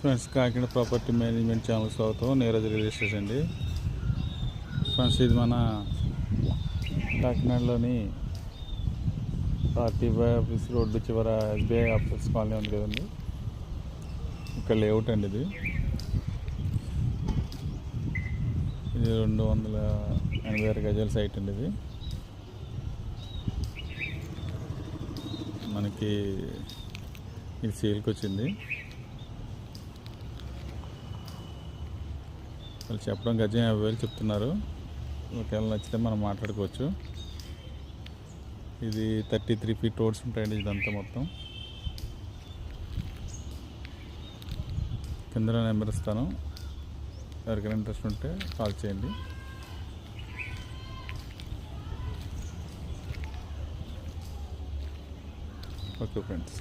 Friends, Kakinada property management channel స్వాగతం. Neeraj real estate అండి. Friends, ఇది మన కాకినాడలోని ఆర్టీఐ ఆఫీస్ రోడ్డు చివర ఎస్బీఐ ఆఫీస్ కాలనీ ఉంది కదండి, ఇక్కడ లేఅవుట్ అండి. ఇది 286 గజాల సైట్ అండి. ఇది మనకి ఇది సేల్కి వచ్చింది. వాళ్ళు చెప్పడం గజం 50,000 చెప్తున్నారు. ఒకవేళ నచ్చితే మనం మాట్లాడుకోవచ్చు. ఇది 33 feet రోడ్స్ ఉంటాయండి. ఇదంతా మొత్తం కింద నెంబర్ ఇస్తాను. ఎవరికైనా ఇంట్రెస్ట్ ఉంటే కాల్ చేయండి. Okay friends.